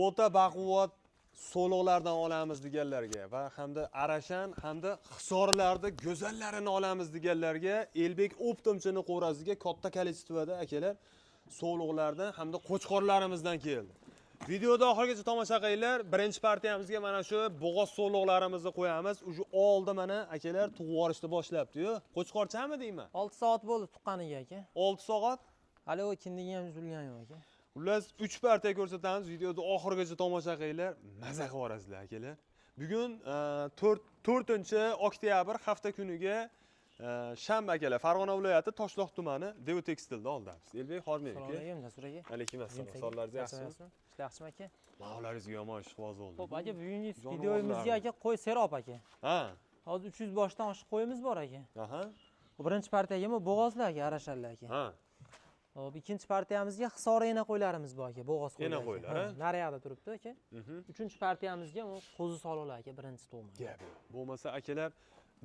o'ta baquvvat so'liqlardan olamiz deganlarga va hamda arashan hamda hisorlarda go'zallarini olamiz deganlarga Elbek Optimchini qo'rasiga katta kolleksiyada akalar so'liqlardan hamda qo'chqorlarimizdan keldi. Videoda oxirigacha tomosha qilinglar. Birinchi partiyamizga mana shu bo'g'oz so'liqlarimizni qo'yamiz. Uju oldi mana akalar tug'vorishni boshlabdi-yu. Qo'chqorchami deyman? 6 soat bo'ldi tuqqaniga aka. 6 soat. Hali o kindiga ham uzilgan yo'q aka. Xullas 3 partiya ko'rsatamiz. Videoda oxirigacha tomosha qilinglar. Maza qilib orasizlar akalar. Bugun 4-oktyabr hafta kuniga shanba akalar Farg'ona viloyati Toshloq tumani Devo Tekstilda oldamiz. Elbek Xormey aka. Assalomu alaykum Jasur aka. Alaykum assalom. Sonlaringiz yaxshimi? Ishlar yaxshimi aka? Mavlaringizga yomon ishqiboz bo'ldi. Xo'p aka, bugungi videomizga aka qo'y serob aka. Ha. Hozir 300 boshdan oshiq qo'yimiz bor aka. Aha. Birinchi partiyaga bo'g'ozlar aka, arashanlar aka. Ha. Hop, ikkinchi partiyamizga hisori ena qo'ylarimiz bor aka, bo'g'oz qo'ylar. Ena qo'ylar, ha? Naryoqda turibdi aka. Uchinchi partiyamizga qo'zi sololar aka, birinchi tug'ma. Gap yo'q. Bo'lmasa akalar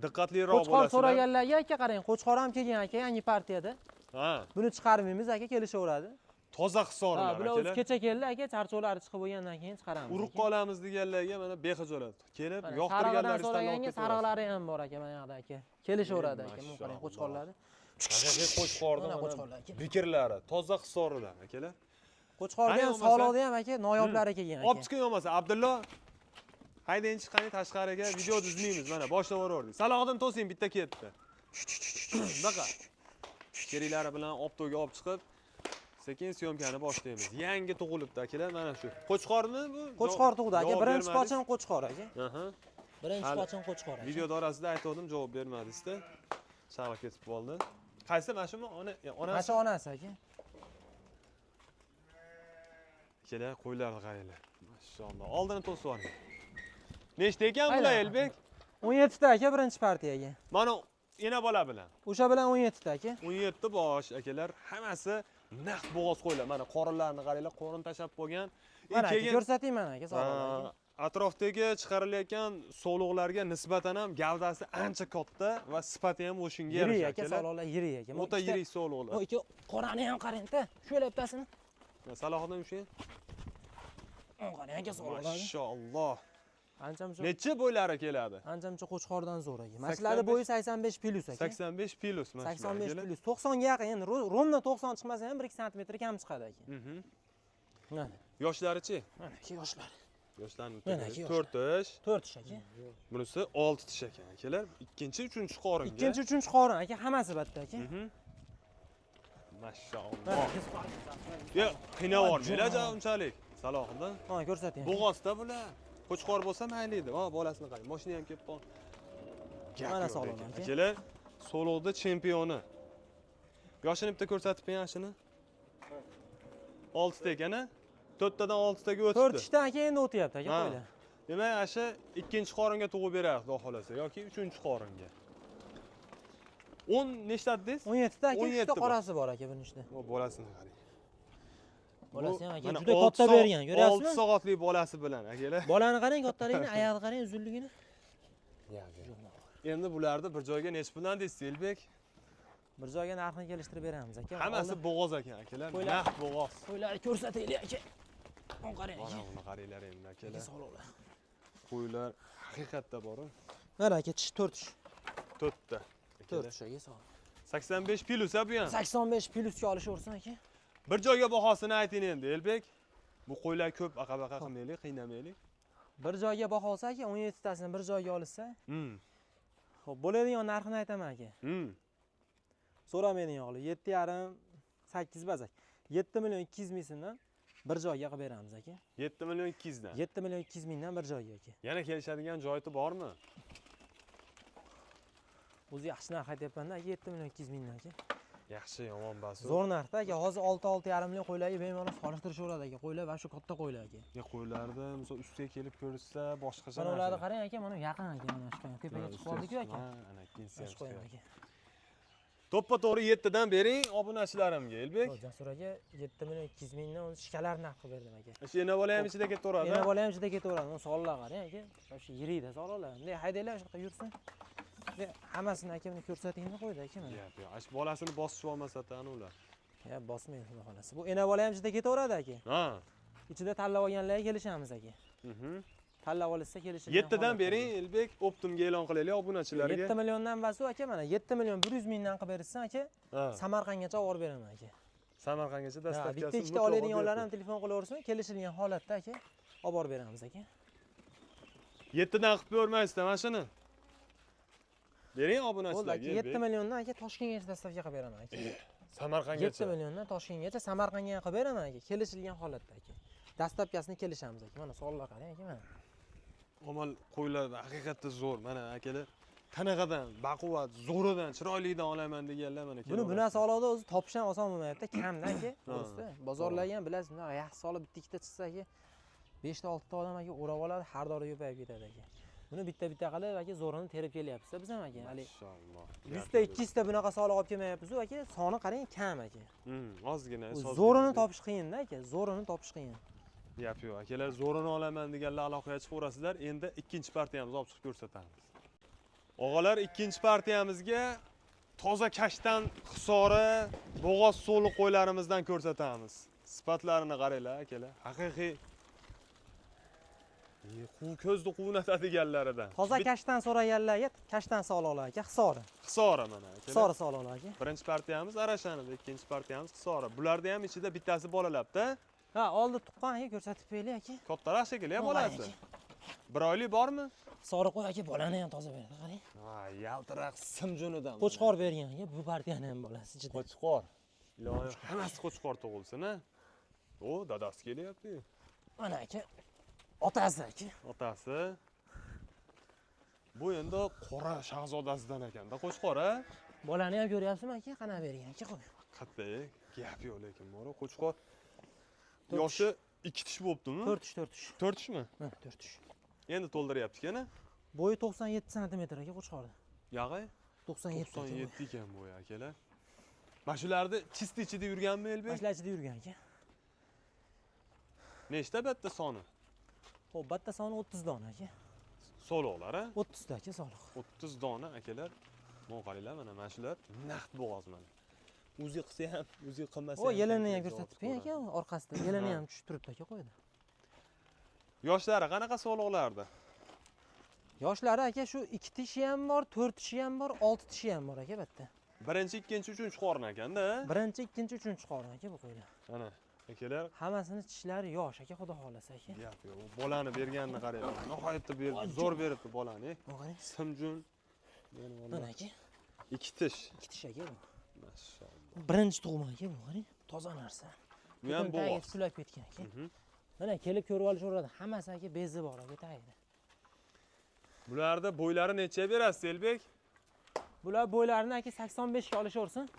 diqqatliroq bo'lasizlar. Qo'chqor so'raganlarga aka qarang, qo'chqor ham kelgan aka yangi partiyada. Ha. Buni chiqarmaymiz aka, kelishaveradi. Toza hisorlar akalar. Bular o'zi kecha keldi aka, charchovlari chiqib bo'lgandan keyin chiqaramiz. Urib qolamiz deganlarga mana bexijolat kelib, yoqtirganlaringizdan so'raganga sariqlari ham bor aka, mana yoqda aka. Kelishaveradi aka, bu qarang qo'chqorlarni. Haqiqiy qo'chqorni mana bekirlari, toza hisorilar akalar. Qo'chqorda ham sog'liqda ham aka, noyoblari kelgan aka. Olib chiqing bo'lmasa Abdullo. Haydang chiqani tashqariga video izlaymiz. Mana boshlab yubordik. Salohiddin to'sing bitta ketdi. Baqa. Keriklari bilan optoga olib chiqib, sekin syomkani boshlaymiz. Yangi tug'ilibdi akalar, mana shu. Qo'chqormi bu? Qo'chqor tug'di aka, birinchi qochon qo'chqor aka. Aha. Birinchi qochon qo'chqor. Videoda orasida aytdim, javob bermadingiz-da. Shag'al ketib qoldi. Qaysi mana shumi? Onasi. Mana shu onasi aka. Kelar qo'ylarni qaranglar. Mashalloh. Oldini to'sib yuboring. Nechta ekan bular Elbek? 17 ta aka birinchi partiyaga. Mana ena bola bilan. O'sha bilan 17 ta aka. 17 bosh akalar, hammasi naq bo'g'oz qo'ylar. Mana qorinlarni qaranglar, qorin tashab qo'ygan. Mana ko'rsating mana aka, sog'lom. Atrofdagi chiqarilayotgan so'liqlarga nisbatan ham gavdasi ancha katta va sifati ham o'shunga yarasha aka. Sog'lomlar yirik aka. O'ta yirik so'liqlar. Aka, qorani ham qarang-da. Shular bittasini. Salohiddin o'sha. Qarang aka, sog'lomlar. Mashalloh. Ancha-muncha. Necha bo'ylari keladi? Ancha-muncha qo'chqordan zo'r aka. Mashlarning bo'yi 85 plus aka. 85 plus mana. 85 plus. 90 ga yaqin, endi rovna 90 chiqmasa ham 1 sm kam chiqadi aka. Mana. Yoshlarichi? Mana aka yoshlari. Yoshlarni 4 tish. 4 tish aka. Bunisi 6 tish ekan akalar. Ikkinchi, uchinchi qoringa. Ikkinchi, uchinchi qorin aka, hammasi bitta aka. Mashalloh. Yo, qiynab olmaylar unchalik. Salohiddin. Ha, ko'rsating. Bo'g'ozda bular. Qo'chqor bo'lsa mayli edi. Ha, bolasini qarang. Mashina ham kelib qoldi. Mana sog'lom aka. Akalar, so'liqda chempioni. Yoshini bitta ko'rsatib bering shuni. 6 ta ekan-a? 4 tadan 6 taga o'tdi. 4 ta aka endi o'tyapti aka qo'ylar. Demak, asha ikkinchi qoringa tug'ib beradi, xudo xolasa, yoki uchinchi qoringa. 10 nechta dedingiz? 17 ta aka, 3 ta qorasi bor aka buning ichida. O bolasini qarang. Bolasi ham aka juda katta bergan, ko'ryapsizmi? 6 soatlik bolasi bilan akalar. Bolani qarang, kattaligini, oyog'ini qarang, uzunligini. Endi bularni bir joyga nech puldan deysiz, Elbek? Bir joyga narxini kelishtirib beramiz aka. Hammasi bo'g'oz ekan akalar. Naq bo'g'oz. Qo'ylarni ko'rsataylik aka. Buni qarang aka. Mana buni qaranglar endi akalar. Sog'lomlar. Qo'ylar haqiqatda bor. Mana aka, 4 tish. 4 ta. 4 tish aka, sog'lom. 85 plus bu ham. 85 plusga olishaversin aka. Bir joyga bahosini ayting endi, Elbek. Bu qo'ylar ko'p aqa-baqa qilmaylik, qiynamaylik. Bir joyga baho olsa aka, 17 tasini bir joyga olsa. Xo'p, bo'ladigan narxini aytaman aka. So'ramaydigan yo'qli 7,5 8 bazak. 7 million 200 ming so'mdan bir joyga qilib beramiz aka. 7 million 200 dan. 7 million 200 mingdan bir joyga aka. Yana kelishadigan joyi bormi? O'zi yaxshi narx aytyapman-da, 7 million 200 mingdan aka. Yaxshi, yomon bas. Zo'r narxda aka. Hozir 6-6,5 million qo'ylarga bemalol solishtirishaveradi aka. Qo'ylar va shu katta qo'ylar aka. Qo'ylarda misol ustiga kelib ko'rsa boshqacha. Mana ularni qarang aka, mana yaqin aka, mana shu tepaga chiqib qoldik-ku aka. Ana ikkinchisi ham qo'ying aka. To'ppa-to'g'ri 7 dan bering obunachilarimga, Elbek. Jasur aka 7 million 200 mingdan o'zi shikalar narx qilib berdim aka. Shu ena bola ham ichida ketaveradi. Ena bola ham ichida ketaveradi. Uni sonlar qarang aka. Shu yirikda sonlar. Bunday haydanglar, shu yoqqa yursin. Hammasini aka buni ko'rsatingni qo'ydi aka mana. Yo'q, ash bolasini bosib olmasa-tan ular. Ya bosmaydi xudo xolasi. Bu ena bola ham ichida ketaveradi aka. Ha. Ichida tanlab olganlarga kelishamiz aka. Tanlab olsa kelishilgan. 7 dan bering Elbek Optimga e'lon qilaylik obunachilarga. 7 milliondan bas u aka mana 7 million 100 mingdan qilib berishsan aka. Ha. Samarqandgacha olib beraman aka. Samarqandgacha dastlabkasi. Bitta ikkita oladiganlar ham telefon qilaversin, kelishilgan holatda aka olib borib beramiz aka. 7 dan qilib bermaysizda mana shuni. Bering Bo'ldi obunachilarga. aka, 7 milliondan aka Toshkentgacha dastlabki qilib beraman aka. Samarqandgacha. 7 milliondan Toshkentgacha Samarqandga ham qilib beraman aka. Kelishilgan holatda aka. Dastlabkasini kelishamiz aka. Mana savollar qarang aka mana. Amal qo'ylar haqiqatda zo'r. Mana akalar qanaqadan, baquvvat, zo'ridan, chiroylidan olaman deganlar mana Buni bunasi olovda o'zi topish ham oson bo'lmayapti. Kamda aka. To'g'risi. Bozorlarga ham bilasiz, bunaqa yaxshi solib bitta ikkita chiqsa aka 5 ta 6 ta odam aka o'rab oladi, har doim ko'payib ketadi aka. Buni bitta qilib aka zo'rini terib kelyapmiz biz ham aka. Hali Maşallah. 100 ta 200 ta bunaqa soliq olib kelmayapmiz aka. Soni qarang kam aka. Ozgina. Zo'rini topish qiyin-da aka. Zo'rini topish qiyin. Gap yo'q. Akalar zo'rini olaman deganlar aloqaga chiqaverasizlar. Endi ikkinchi partiyamizni olib chiqib ko'rsatamiz. Og'alar, ikkinchi partiyamizga toza kashtan hisori, bo'g'oz so'li qo'ylarimizdan ko'rsatamiz. Sifatlarini qaranglar akalar. Haqiqiy ko'zni quvnatadiganlaridan. Toza kashtan so'raganlarga kashtan soliqlar aka, hisori. Hisori mana akalar. Hisori soliqlar aka. Birinchi partiyamiz Arashanida, ikkinchi partiyamiz Hisori. Bularda ham ichida bittasi bolalabda. Ha, oldi tuqqan aka ko'rsatib beraylik aka. Kattaroq shekilli bolasi. Bir oylik bormi? Sori qo'y aka, bolani ham toza berdi, qarang. Ha, yaltiroq simjunidan. Qo'chqor bergan aka, bu partiyani ham bolasi ichida. Qo'chqor. Iloyim, hammasi qo'chqor tug'ilsin, a? O, dadasi kelyapti. Mana aka, otasi aka. Otasi. Bu endi qora shahzodasidan ekanda, qo'chqor, a? Bolani ham ko'ryapsizmi aka, qana bergan aka qo'y. Qattiq, gap yo'q lekin, mora qo'chqor. Yoshi 2 tish bo'libdimi? 4 tish, 4 tish. 4 tishmi? Ha, 4 tish. Endi to'ldiryapti-kana? Bo'yi 97 sm aka qo'chqorni. Yog'i 97 ekan bo'yi akalar. Mana shularni chisti ichida yurganmi Elbek? Mashlar ichida yurgan aka. Nechta bitta soni? Xo'p, bitta soni 30 dona aka. Soliqlar, a? 30 ta aka soliq. 30 dona akalar. Mana qaranglar, mana shular naqd bo'g'oz mana. O'zi qilsa ham, o'zi qilmasa ham. O, yelini ham ko'rsatib bering aka, orqasida yelini ham tushib turibdi aka qo'ydi. Yoshlari qanaqa soliqlarda? Yoshlari aka shu 2 tishi ham bor, 4 tishi ham bor, 6 tishi ham bor aka bitta. Birinchi, ikkinchi, uchinchi qorin ekanda. Birinchi, ikkinchi, uchinchi qorin aka bu qo'ylar. Mana akalar, Hammasini tishlari yosh aka, xudo xolasa aka. gap yo'q. Bolani berganini qaranglar. Nihoyatda berdi, zo'r beribdi bolani. Qarang. Simjun. Mana aka. 2 tish. 2 tish aka bu. Mashallah. Birinchi tug'ma aka bu, qarang. Toza narsa. Bu ham bo'g'oz. Kulab ketgan aka. Mana kelib ko'rib olishaveradi. Hammasi aka bezi bor aka tagida. Bularda bo'ylari necha berasiz Elbek? Bular bo'ylarini aka 85 ga olishaversin.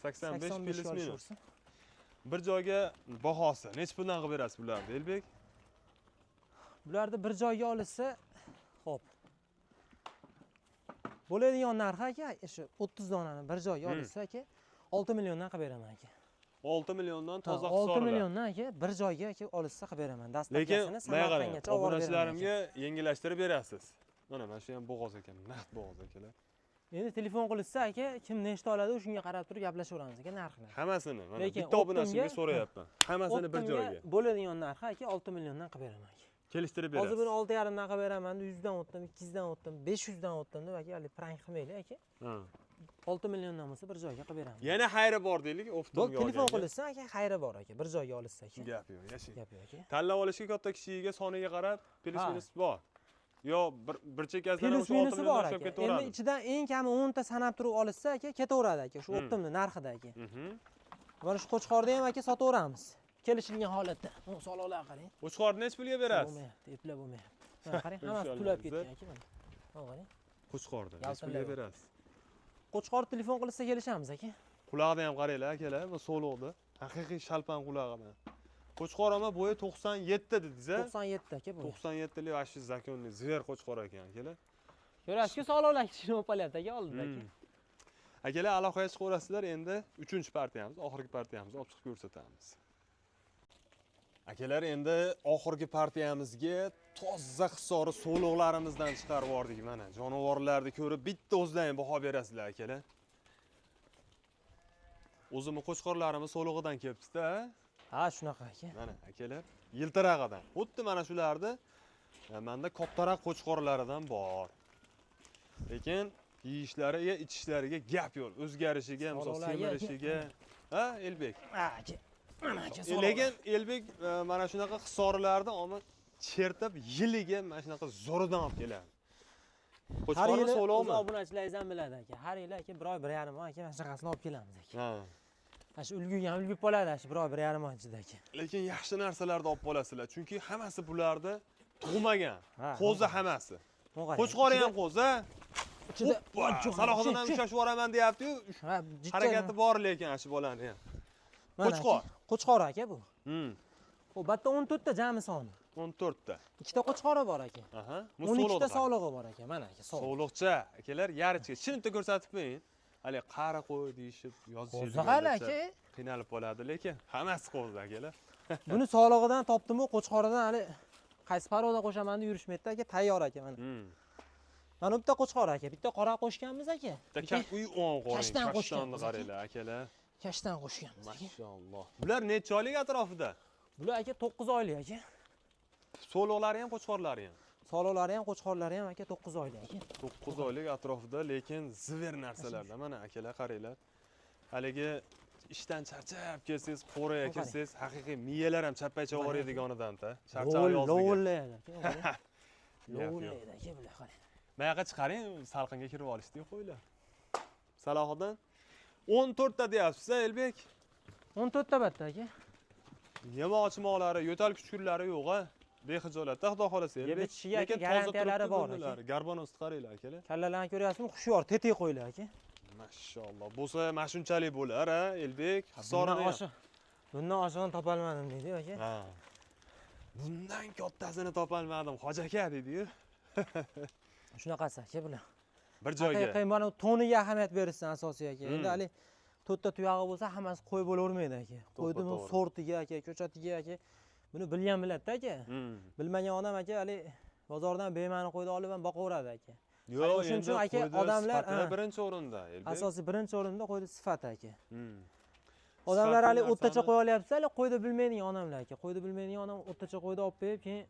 85 ga plus minus. olishaversin. Bir joyga bahosi necha puldan qilib berasiz bularni Elbek? Bularni bir joyga olishsa, xo'p. Bo'ladigan narxi aka, shu 30 donani bir joyga olishsa aka, 6 milliondan qilib beraman aka. 6 milliondan toza 6 milliondan aka bir joyga aka olishsa qilib beraman. Dastlabkasini Samarqandgacha olib beraman. Obunachilarimga yengillashtirib berasiz. Mana shu ham bo'g'oz ekan, naqd bo'g'oz akalar. Endi telefon qilishsa aka, kim nechta oladi, shunga qarab turib gaplashaveramiz aka narxini. Hammasini, mana Lekin bitta obunachimga so'rayapman. Hammasini bir joyga. Bo'ladigan narxi aka 6 milliondan qilib beraman aka. Kelishtirib berasiz. Hozir buni 6,5 dan qilib beraman, 100 dan o'tdim, 200 dan o'tdim, 500 dan o'tdim deb aka, hali prank qilmaylik aka. 6 milliondan bo'lsa bir joyga qilib beraman. Yana xayri bor deylik, Optimga. Telefon qilishsa aka, xayri bor aka, bir joyga olishsa aka. Gap yo'q, yashing. Gap yo'q aka. Tanlab olishga katta kishiga soniga qarab, plus minus bor. Yo, bir chekkasidan Plus minusi bor aka. Endi ketaveradi. ichidan eng kami 10 ta sanab turib olishsa aka, ketaveradi aka, shu Optimni narxida aka. Mana shu qo'chqorda ham aka sotaveramiz. Kelishilgan holatda. Mana soliqlar qarang. Qo'chqorni nech pulga berasiz? Bo'lmayapti, eplab bo'lmayapti. Mana qarang, hammasi tulab ketgan aka mana. Mana qarang. Qo'chqorni nech pulga berasiz? Qo'chqor telefon qilsa kelishamiz aka. Qulog'ini ham qaranglar akalar, bu so'liqni. Haqiqiy shalpan qulog'i. Qo'chqor ama bo'yi 97 dedingiz-a? 97 aka bu. 97 lik ashi zakonli zver qo'chqor ekan akalar. Ko'rasiz-ku soliqlar kichkina bo'lib qolyapti aka oldida aka. Akalar aloqaga chiqaverasizlar, endi 3-partiyamiz, oxirgi partiyamizni olib chiqib ko'rsatamiz. Akalar, endi oxirgi partiyamizga toza hisori so'liqlarimizdan chiqarib yubordik mana. Jonivorlarni ko'rib bitta o'zlaring baho berasizlar akalar. O'zimni qo'chqorlarimiz so'lig'idan kelibdi-da. Ha, shunaqa aka. Mana akalar, yiltirag'idan. Xuddi mana shularni menda kattaroq qo'chqorlaridan bor. Lekin yeyishlariga, ichishlariga gap yo'q. O'zgarishiga, misol semirishiga. Ha, Elbek. Ha, aka. Mana aka. Lekin Elbek mana shunaqa hisorlarni omma chertib, yiliga mana shunaqa zo'ridan olib keladi. Har Qo'chqorni yili so'lovmi? o'z obunachilaringiz ham biladi aka. Har yili aka 1.5 oy aka mana shunaqasini olib kelamiz aka. Ha. Mana shu ulgurgan ulgib qoladi shu 1.5 oy ichida aka. Lekin yaxshi narsalarni olib qolasizlar, chunki hammasi bularda tug'magan. Ha, Qo'zi hammasi. O'g'ay. Qo'chqori ham qo'zi. Ichida Salohiddin ham ushlashib yuboraman deyapti-yu. Ha, Harakati bor lekin ana shu bolani ham. Qo'chqor. Qo'chqor aka bu. Xo'p, bu yerda 14 ta jami soni. 14 ta. Ikkita qo'chqori bor aka. Aha. 12 ta sog'lig'i bor aka. Mana aka, sog'liq. Sog'liqcha akalar yarichga chinta ko'rsatib qo'ying. Hali qari qo'y deyishib yozishib. Qo'zg'al aka. Qiynalib qoladi lekin hammasi qo'zi akalar. Buni sog'lig'idan topdim-u, qo'chqoridan hali qaysi paroda qo'shaman deb yurishmayapti aka, tayyor aka mana. Mana bitta qo'chqor aka, bitta qora qo'shganmiz aka. Bitta uy o'ng qo'ring. Kashtan qo'shganmiz qaranglar akalar. Kashtan qo'shganmiz aka. Mashalloh. Bular necha oylik atrofida? Bular aka 9 oylik aka. So'liqlari ham, qo'chqorlari ham. Sog'liqlari ham, qo'chqorlari ham aka 9 oylik aka. 9 oylik atrofida, lekin ziver narsalarda. Mana akalar qaranglar. Haligi ishdan charchab kelsangiz, qo'raga kelsangiz, haqiqiy miyalar ham chapaycha boradiganidan-da. Charchab yozdiga. Lovullaydi aka. Lovullaydi aka bular qarang. Buyoqqa chiqaring, salqinga kirib olishdi qo'ylar. Salohiddin 14 ta deyapsiz, Elbek. 14 ta batta aka. Yemoq-chimoqlari, yo'tal kuchkurlari yo'q-a. Bexijolatda Xudo xolasa Yeb ichishiga aka garantiyalari bor aka. Garbonosni qaranglar akalar. Kallalarni ko'ryapsizmi? Xushyor, tetik qo'ylar aka. Mashalloh. Bo'lsa, mana shunchalik bo'lar, ha, Elbek. Hisorini. Bundan oshig'ini topolmadim deydi aka. Ha. Bundan kattasini topolmadim, hoji aka dedi-yu. Shunaqasi aka bular. Bir joyga. Haqiqiy mana toniga ahamiyat berishsin asosiy aka. Endi hali 4 ta tuyog'i bo'lsa hammasi qo'y bo'lavermaydi aka. Qo'ydim sortiga aka, ko'chatiga aka. Buni bilgan biladi aka. Bilmagan odam aka hali bozordan bema'ni qo'yni olib ham boqaveradi aka. Yo'q, shuning uchun aka odamlar birinchi o'rinda, Elbek. Asosiy birinchi o'rinda qo'yni sifati aka. Odamlar hali o'rtacha qo'y olyapti, hali qo'yni bilmaydigan odamlar aka. Qo'yni bilmaydigan odam o'rtacha qo'yni olib qo'yib, keyin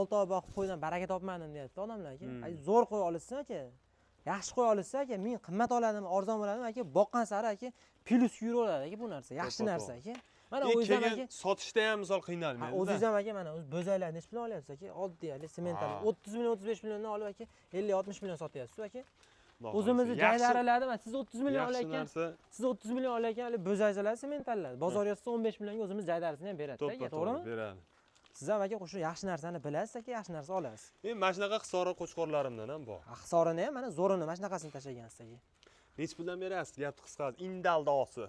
6 oy boqib qo'ydan baraka topmadim deyapti odamlar aka. Zo'r qo'y olishsin aka. Yaxshi qo'y olishsa aka, men qimmat oladimi, arzon bo'ladimi aka, boqqan sari aka plyus yuraveradi aka bu narsa. Yaxshi narsa aka. Mana o'zim aka sotishda ham misol qiynalmaydi. O'zingiz ham aka mana o'z bo'zaylarni nech bilan olyapsiz aka? Oddiy hali sementali 30 million 35 milliondan olib aka 50-60 million sotyapsiz aka. O'zimizni jaydarilarni mana siz 30 million olayotgan. Siz 30 million olayotgan hali bo'zaychalar sementallar. Bozor yotsa 15 millionga o'zimiz jaydarisini ham beradi aka, to'g'rimi? Beradi. Siz ham aka shu yaxshi narsani bilasiz aka, yaxshi narsa olasiz. Men mana shunaqa hisori qo'chqorlarimdan ham bor. Hisorini ham mana zo'rini mana shunaqasini tashlagansiz aka. Nech puldan berasiz? Gapni qisqasi, indal dosi.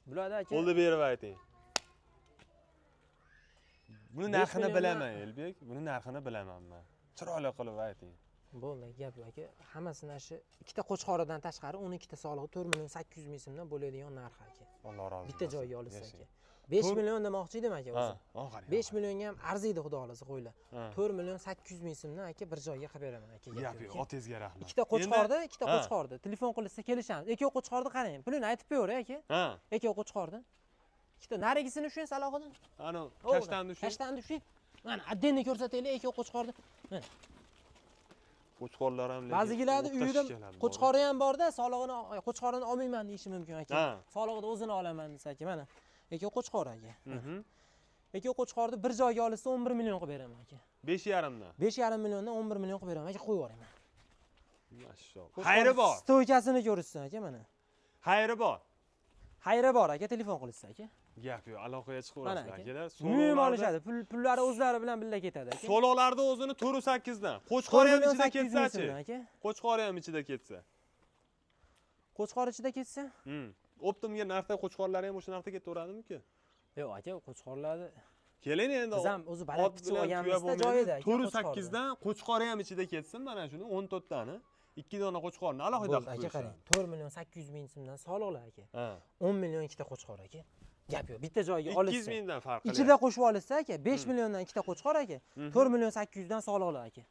Bularda aka. Qo'lda berib ayting. Buni narxini bilaman, Elbek. Buni narxini bilaman men. Chiroyli qilib ayting. Bo'ldi, gap yo'q aka. Hammasini shu ikkita qo'chqoridan tashqari 12 ta solig'i 4 million 800 ming so'mdan bo'ladigan narx aka. Alloh rozi bo'lsin. Bitta joyga olsa aka. 5 million demoqchi edim aka o'zi. Ha, 5 millionga ham arziydi xudo xolasa qo'ylar. 4 million 800 ming so'mdan aka bir joyga qilib beraman aka. Gap yo'q, otangizga rahmat. Ikkita qo'chqordi, telefon qilsa kelishamiz. Ikkov qo'chqorni qarang, pulini aytib qo'yver aka. Ha. Ikkov qo'chqorni. Ikkita narigisini tushing Salohiddin. Ana, kashtanni tushing. Kashtanni tushing. Mana addenni ko'rsataylik, ikkov qo'chqorni. Mana. Qo'chqorlar ham ba'zigilarni uyida qo'chqori ham borda, qo'chqorini olmayman deyishi mumkin aka. Solig'ini o'zini olaman desa aka, mana. Ikkov qo'chqor aka. Ikkov qo'chqorni bir joyga olsa 11 million qilib beraman aka. 5,5 dan. 5,5 milliondan 11 million qilib beraman aka, qo'yib yuboraman. Mashalloh. Xayri bor. Stoykasini ko'rishsin aka mana. Xayri bor. Xayri bor aka, telefon qilsa aka. Gap yo'q, aloqaga chiqaverasizlar akalar. Umuman olishadi. Pullari o'zlari bilan birga ketadi aka. So'loqlarda o'zini 4.8 dan. Qo'chqori ham ichida ketsa-chi. Qo'chqori ham ichida ketsa. Qo'chqor ichida ketsa? Optimga narxda qo'chqorlari ham o'sha narxda ketaveradimi-ku? Yo'q aka, qo'chqorlarni keling endi. Biz ham o'zi balandlikcha olganimizda joyida aka. 4.8 dan qo'chqori ham ichida ketsin, mana shuni 14 tani. 2 dona qo'chqorni alohida qilib aka qarang, 4 million 800 ming so'mdan soliqlar aka. 10 million ikkita qo'chqor aka. Gap yo'q, bitta joyga olsa 200 mingdan farq qiladi. Ichida qo'shib olsa aka, 5 milliondan ikkita qo'chqor aka, 4 million 800 dan soliqlar aka.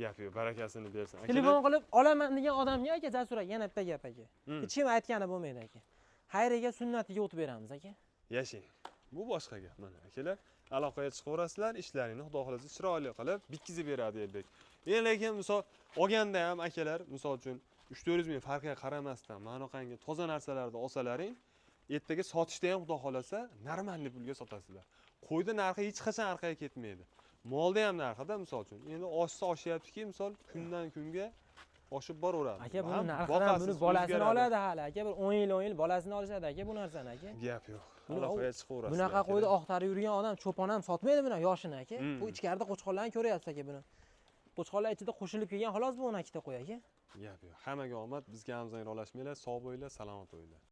Gap yo'q, barakasini bersin. Telefon qilib olaman degan odamga aka, Jasur aka, yana bitta gap aka. Hech kim aytgani bo'lmaydi aka. Xayriga sunnatiga o'tib beramiz aka. Yashing. Bu boshqa gap. Mana akalar, aloqaga chiqaverasizlar, ishlaringni xudo xolasa chiroyli qilib bitkizib beradi Elbek. Lekin misol olganda ham akalar, misol uchun 3-400 ming farqiga qaramasdan mana qangi toza narsalarni olsalaring, ertaga sotishda ham xudo xolasa normalniy pulga sotasizlar. Qo'yda narxi hech qachon orqaga ketmaydi. Molda ham narxida misol uchun. Endi oshyaptiki, misol kundan kunga oshib boraveradi. Aka buni narxidan buni bolasini oladi hali. Aka bir 10 yil bolasini olishadi aka bu narsani aka. Gap yo'q. Aloqaga chiqaverasizlar. Bunaqa qo'yda oqtarib yurgan odam cho'pon ham sotmaydi buni yoshini aka. Bu ichkarida qo'chqonlarni ko'ryapsiz aka buni. Qo'chqonlar ichida qo'shilib kelgan xolos bu 12 ta qo'y aka. Gap yo'q. Hammaga omad, bizga ham zaynolashmanglar, sog' bo'linglar, salomat bo'linglar.